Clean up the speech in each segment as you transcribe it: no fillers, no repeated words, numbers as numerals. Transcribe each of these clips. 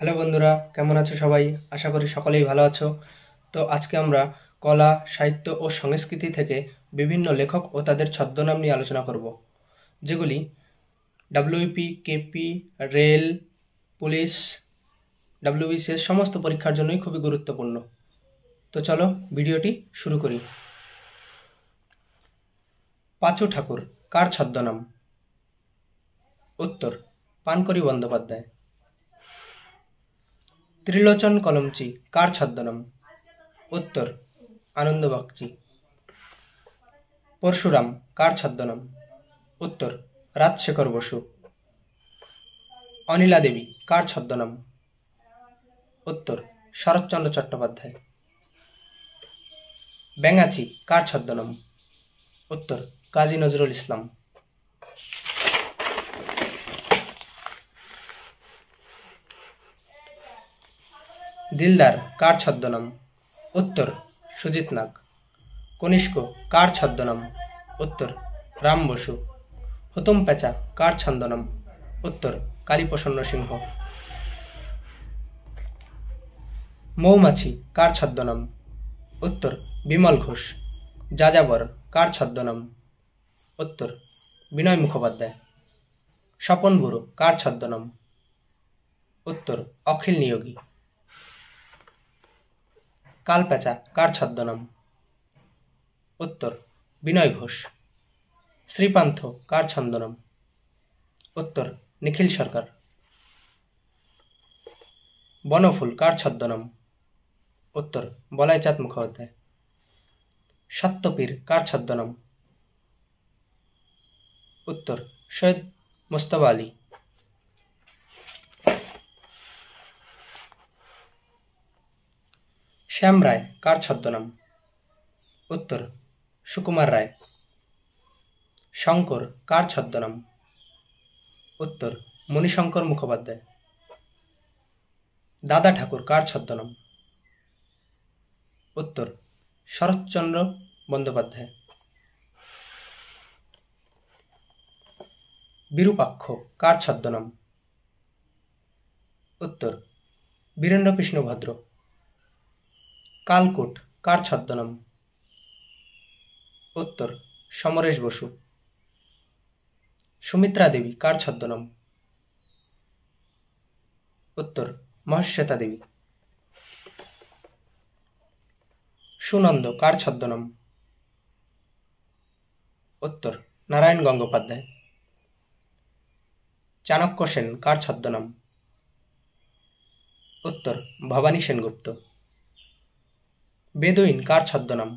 Hello বন্ধুরা, কেমন আছো সবাই? আশা করি সকলেই ভালো আছো। তো আজকে আমরা কলা, সাহিত্য ও সংস্কৃতি থেকে বিভিন্ন লেখক ও তাদের ছদ্মনাম নিয়ে আলোচনা করব, যেগুলি WP, KP, rail, police, WBCS সমস্ত পরীক্ষার জন্যই খুবই গুরুত্বপূর্ণ। তো চলো ভিডিওটি শুরু করি। পাঁচু ঠাকুর কার ছদ্মনাম? উত্তর, পানকরি বন্দ্যোপাধ্যায়। ত্রিলোচন কলমচি কার ছদ্মনাম? উত্তর, আনন্দ বাগচি। পরশুরাম কার ছদ্মনাম? উত্তর, রাজশেখর বসু। অনিলা দেবী কার ছদ্মনাম? উত্তর, শরৎচন্দ্র চট্টোপাধ্যায়। ব্যাঙাচি কার ছদ্মনাম? উত্তর, কাজী নজরুল ইসলাম। দিলদার কার ছদ্মনাম? উত্তর, সুজিত নাগ। কনিষ্ক কার ছদ্মনাম? উত্তর, রাম বসু। হুতুম প্যাঁচা কার ছদ্মনাম? উত্তর, কালীপ্রসন্ন সিংহ। মৌমাছি কার ছদ্মনাম? উত্তর, বিমল ঘোষ। যাযাবর কার ছদ্মনাম? উত্তর, বিনয় মুখোপাধ্যায়। স্বপন বুড়ো কার ছদ্মনাম? উত্তর, অখিল নিয়োগী। কালপ্যাঁচা কার ছদ্মনাম? উত্তর, বিনয় ঘোষ। শ্রীপান্থ কার ছদ্মনাম? উত্তর, নিখিল সরকার। বনফুল কার ছদ্মনাম? উত্তর, বলাইচাঁদ মুখোপাধ্যায়। সত্যপীর কার ছদ্মনাম? উত্তর, সৈয়দ মুজতবা আলী। শ্যাম রায় কার ছদ্মনাম? উত্তর, সুকুমার রায়। শঙ্কর কার ছদ্মনাম? উত্তর, মণিশঙ্কর মুখোপাধ্যায়। দাদা ঠাকুর কার ছদ্মনাম? উত্তর, শরৎচন্দ্র বন্দ্যোপাধ্যায়। বিরূপাক্ষ কার ছদ্মনাম? উত্তর, বীরেন্দ্রকৃষ্ণ ভদ্র। কালকূট কার ছদ্মনাম? উত্তর, সমরেশ বসু। সুমিত্রা দেবী কার ছদ্মনাম? উত্তর, মহাশ্বেতা দেবী। সুনন্দ কার ছদ্মনাম? উত্তর, নারায়ণ গঙ্গোপাধ্যায়। চাণক্য সেন কার ছদ্মনাম? উত্তর, ভবানী সেনগুপ্ত। বেদুইন কার ছদ্মনাম?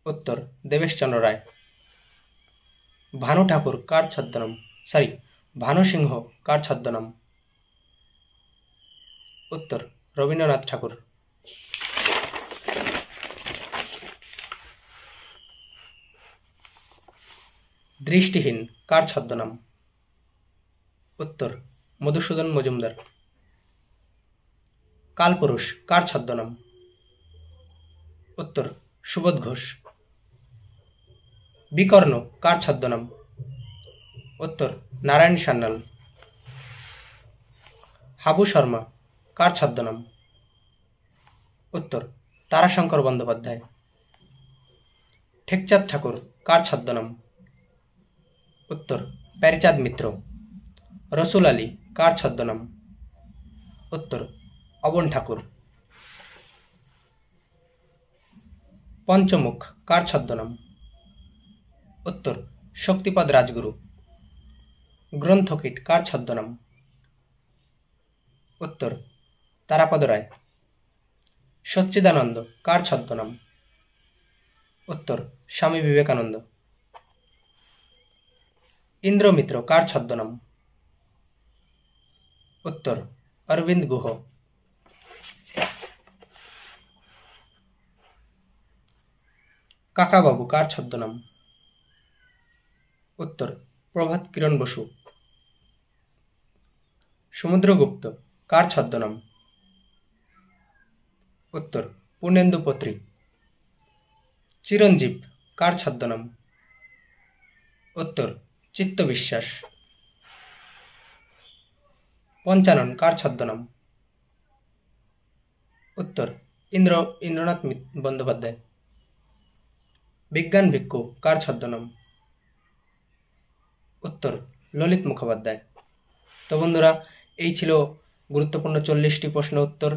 উত্তর, দেবেশচন্দ্র রায়। ভানু ঠাকুর কার ছদ্মনাম? ভানু সিংহ কার ছদ্মনাম? উত্তর, রবীন্দ্রনাথ ঠাকুর। দৃষ্টিহীন কার ছদ্মনাম? উত্তর, মধুসূদন মজুমদার। কালপুরুষ কার ছদ্মনাম? উত্তর, সুবোধ ঘোষ। বিকর্ণ কার ছদ্মনাম? উত্তর, নারায়ণ সান্যাল। হাবু শর্মা কার ছদ্মনাম? উত্তর, তারাশঙ্কর বন্দ্যোপাধ্যায়। ঠেকচাঁদ ঠাকুর কার ছদ্মনাম? উত্তর, প্যারীচাঁদ মিত্র। রসুল আলী কার ছদ্মনাম? উত্তর, অবন ঠাকুর। পঞ্চমুখ কার ছদ্মনাম? উত্তর, শক্তিপদ রাজগুরু। গ্রন্থকীট কার ছদ্মনাম? উত্তর, তারাপদ রায়। সচ্চিদানন্দ কার ছদ্মনাম? উত্তর, স্বামী বিবেকানন্দ। ইন্দ্রমিত্র কার ছদ্মনাম? উত্তর, অরবিন্দ গুহ। কাকাবাবু কার ছদ্মনাম? উত্তর, প্রভাত কিরণ বসু। সমুদ্রগুপ্ত কার ছদ্মনাম? উত্তর, পূর্ণেন্দু পত্রী। চিরঞ্জীব কার ছদ্মনাম? উত্তর, চিত্ত বিশ্বাস। পঞ্চানন কার ছদ্মনাম? উত্তর ইন্দ্রনাথ বন্দ্যোপাধ্যায়। বিজ্ঞান ভিক্ষু কার ছদ্মনাম? উত্তর ললিত মুখোপাধ্যায়। তো বন্ধুরা, এই ছিল গুরুত্বপূর্ণ 40টি প্রশ্ন উত্তর।